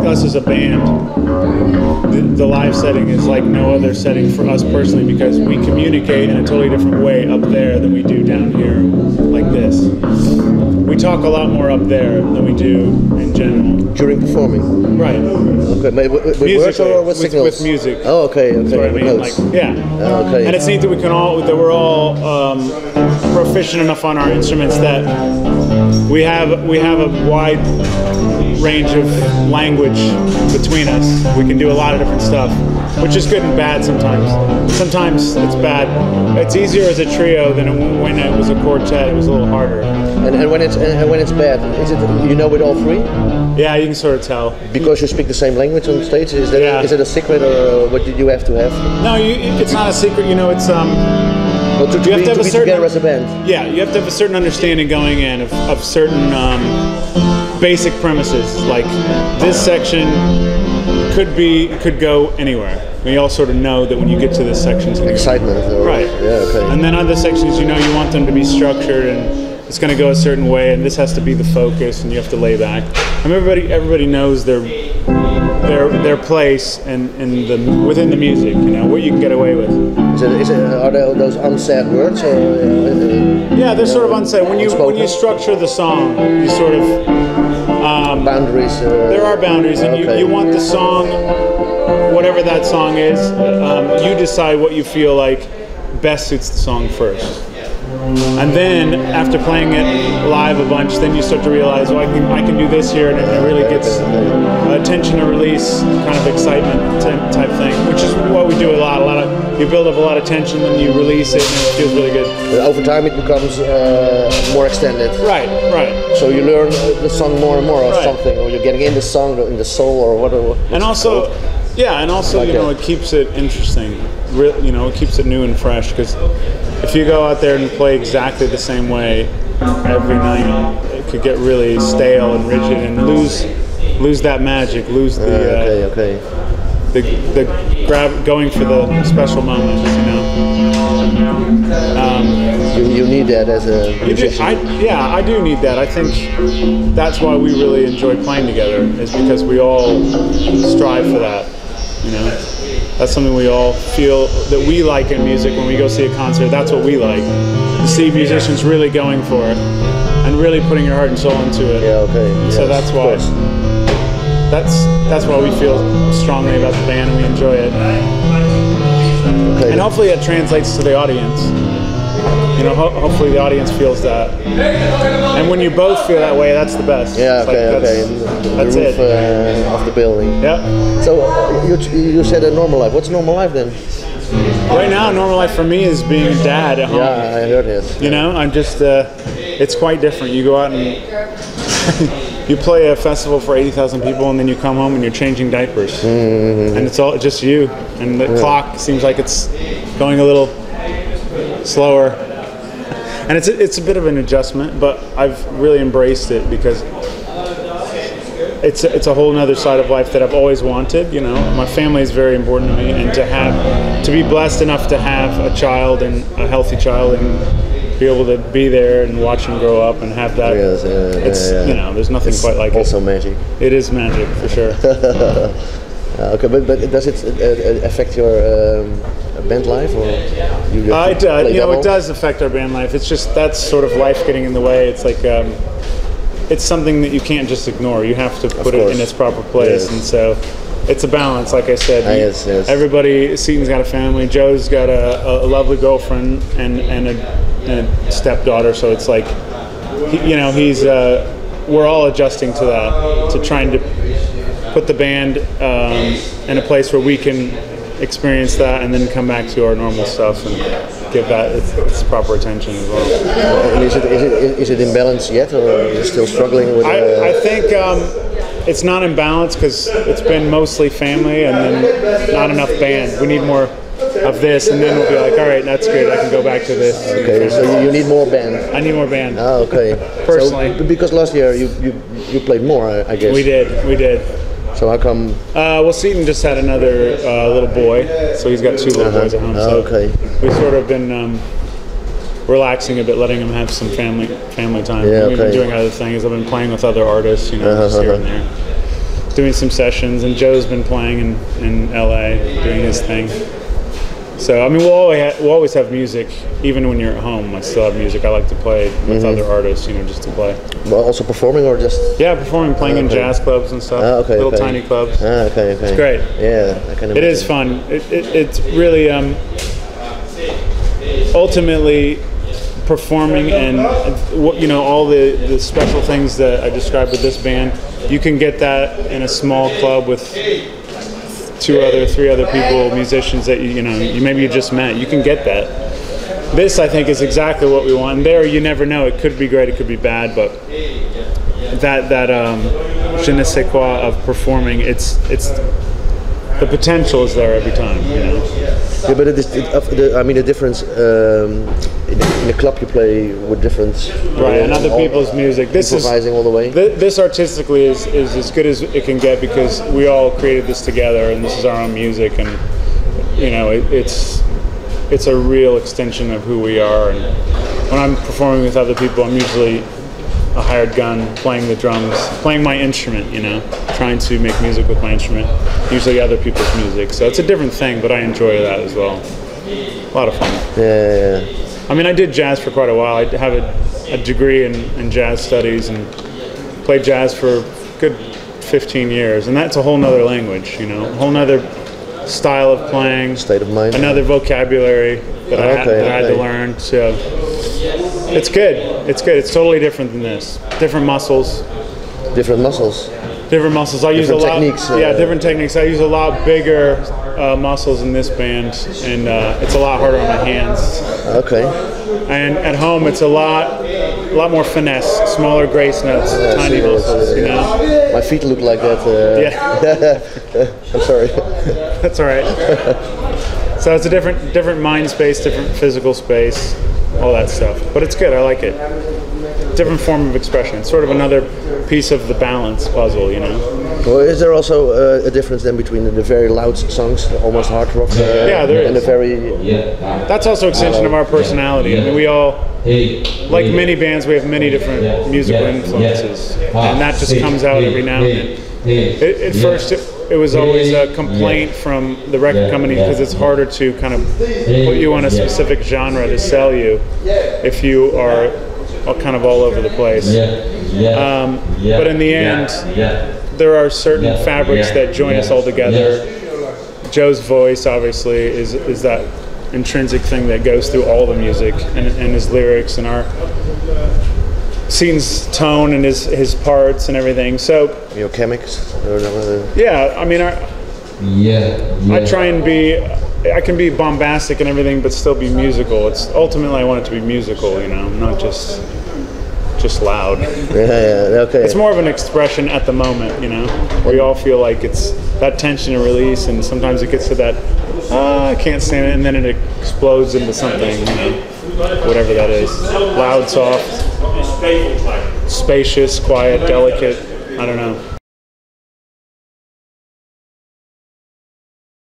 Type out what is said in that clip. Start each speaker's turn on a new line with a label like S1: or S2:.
S1: us as a band, the live setting is like no other setting for us personally, because we communicate in a totally different way up there than we do down here like this. We talk a lot more up there than we do in general.
S2: During performing?
S1: Right.
S2: Okay, with words or with signals?
S1: With music.
S2: Oh, okay, okay.
S1: That's what I mean. Like, yeah.
S2: Okay.
S1: And it's neat that we're all proficient enough on our instruments that we have a wide range of language between us. We can do a lot of different stuff, which is good and bad sometimes. Sometimes it's bad. It's easier as a trio than when it was a quartet. It was a little harder.
S2: And when it's bad, is it you know it all three?
S1: Yeah, you can sort of tell.
S2: Because you speak the same language on stage. Is it a secret, or what did you have to have?
S1: No, it's not a secret. You know, it's
S2: Well, to be together as a band.
S1: Yeah, you have to have a certain understanding going in of certain basic premises. Like this section could go anywhere. We all sort of know that when you get to this section, it's
S2: excitement.
S1: Right.
S2: Yeah. Okay.
S1: And then other sections, you know, you want them to be structured and it's going to go a certain way, and this has to be the focus, and you have to lay back. I mean, everybody knows their place and within the music. You know what you can get away with.
S2: Are there those unsaid words? Or,
S1: yeah, they're sort of unsaid. When you structure the song, you sort of
S2: boundaries.
S1: There are boundaries, and you want the song, whatever that song is. You decide what you feel like best suits the song first. And then after playing it live a bunch, then you start to realize, well, I can do this here, and it really gets a tension to release kind of excitement type thing, which is what we do a lot. You build up a lot of tension, then you release it, and it feels really good.
S2: Over time, it becomes more extended.
S1: Right.
S2: So you learn the song more and more, or something, or you're getting in the song, in the soul, or whatever.
S1: And also, like it keeps it interesting. You know, it keeps it new and fresh, because if you go out there and play exactly the same way every night, it could get really stale and rigid and lose that magic, lose the going for the special moments. You know,
S2: you need that as a musician.
S1: I do need that. I think that's why we really enjoy playing together, is because we all strive for that. You know, that's something we all feel that we like in music. When we go see a concert, that's what we like. To see musicians really going for it and really putting your heart and soul into it.
S2: Yeah, okay.
S1: So that's why we feel strongly about the band, and we enjoy it. Okay. And hopefully it translates to the audience. You know, hopefully the audience feels that. And when you both feel that way, that's the best.
S2: Yeah, okay.
S1: That's
S2: the roof
S1: it.
S2: Of the building.
S1: Yeah.
S2: So you said a normal life. What's normal life then?
S1: Right now, normal life for me is being a dad at home.
S2: Yeah, I heard it.
S1: You know, I'm just, it's quite different. You go out and you play a festival for 80,000 people, and then you come home and you're changing diapers. Mm-hmm. And it's all just you. And the clock seems like it's going a little slower. And it's a bit of an adjustment, but I've really embraced it, because it's a whole other side of life that I've always wanted. You know, my family is very important to me, and to be blessed enough to have a child, and a healthy child, and be able to be there and watch him grow up and have that.
S2: Yes,
S1: you know, there's nothing quite like
S2: it. Also magic.
S1: It is magic for sure.
S2: Okay, but does it affect your band life, or you
S1: it does affect our band life. It's just that's sort of life getting in the way. It's like it's something that you can't just ignore. You have to put it in its proper place, and so it's a balance. Like I said,
S2: yes.
S1: Everybody. Seaton's got a family. Joe's got a lovely girlfriend and a stepdaughter. So it's like, he's we're all adjusting to that, to trying to put the band in a place where we can experience that, and then come back to our normal stuff and give that its proper attention as well.
S2: And is it in balance yet, or are you still struggling with?
S1: I think it's not in balance, because it's been mostly family and then not enough band. We need more of this, and then we'll be like, all right, that's good. I can go back to this.
S2: Okay, so you need more band.
S1: I need more band.
S2: Oh, okay.
S1: Personally,
S2: so, because last year you played more, I guess.
S1: We did.
S2: So how come?
S1: Well, Seaton just had another little boy, so he's got two little boys at home. So we've sort of been relaxing a bit, letting him have some family time.
S2: Yeah,
S1: We've been doing other things. I've been playing with other artists, just here and there, doing some sessions, and Joe's been playing in LA, doing his thing. So I mean, we'll always have music, even when you're at home. I still have music. I like to play with other artists, you know, just to play.
S2: Well, also performing or just?
S1: Yeah, performing, playing in jazz clubs and stuff. Little tiny clubs.
S2: Okay.
S1: It's great.
S2: Yeah, I can imagine.
S1: It is fun. It's really ultimately performing, and you know, all the special things that I described with this band. You can get that in a small club with 3 other people, musicians that you maybe you just met. You can get that. This, I think, is exactly what we want. And there, you never know. It could be great. It could be bad. But that je ne sais quoi of performing, it's the potential is there every time. You know.
S2: Yeah, but I mean, the difference in a club you play with different
S1: right, and other people's music. This
S2: improvising all the way.
S1: This artistically is as good as it can get, because we all created this together, and this is our own music, and you know, it's a real extension of who we are. And when I'm performing with other people, I'm usually a hired gun, playing the drums, playing my instrument, you know, trying to make music with my instrument, usually other people's music. So it's a different thing, but I enjoy that as well. A lot of fun.
S2: Yeah.
S1: I mean, I did jazz for quite a while. I have a degree in jazz studies and played jazz for a good 15 years. And that's a whole nother language, you know, a whole nother style of playing.
S2: State of mind.
S1: Another vocabulary that I had to learn. So it's good. It's good. It's totally different than this. Different muscles.
S2: Different muscles.
S1: Different muscles. I use a lot.
S2: Techniques,
S1: different techniques. I use a lot bigger muscles in this band, and it's a lot harder on my hands.
S2: Okay.
S1: And at home, it's a lot more finesse, smaller grace notes, tiny muscles. You know.
S2: My feet look like that.
S1: Yeah.
S2: I'm sorry.
S1: That's all right. So it's a different mind space, different physical space, all that stuff. But it's good. I like it. Different form of expression. It's sort of another piece of the balance puzzle, you know.
S2: Well, is there also a difference then between the very loud songs, almost hard rock,
S1: there
S2: and
S1: is.
S2: the very?
S1: That's also an extension of our personality. I mean, we all, like many bands, we have many different musical influences, and that just comes out every now and then. At first, it was always a complaint from the record company, because it's harder to kind of put you on a specific genre to sell you if you are kind of all over the place. But in the end, there are certain fabrics that join us all together. Joe's voice, obviously, is that intrinsic thing that goes through all the music, and his lyrics, and our Seaton's tone, and his parts and everything. So
S2: your chemics.
S1: Yeah, I mean, I try and I can be bombastic and everything, but still be musical. It's ultimately I want it to be musical, you know, not just loud.
S2: Okay.
S1: It's more of an expression at the moment, you know. We all feel like it's that tension and release, and sometimes it gets to that, I can't stand it, and then it explodes into something, you know, whatever that is. Loud, soft, spacious, quiet, delicate. I don't know.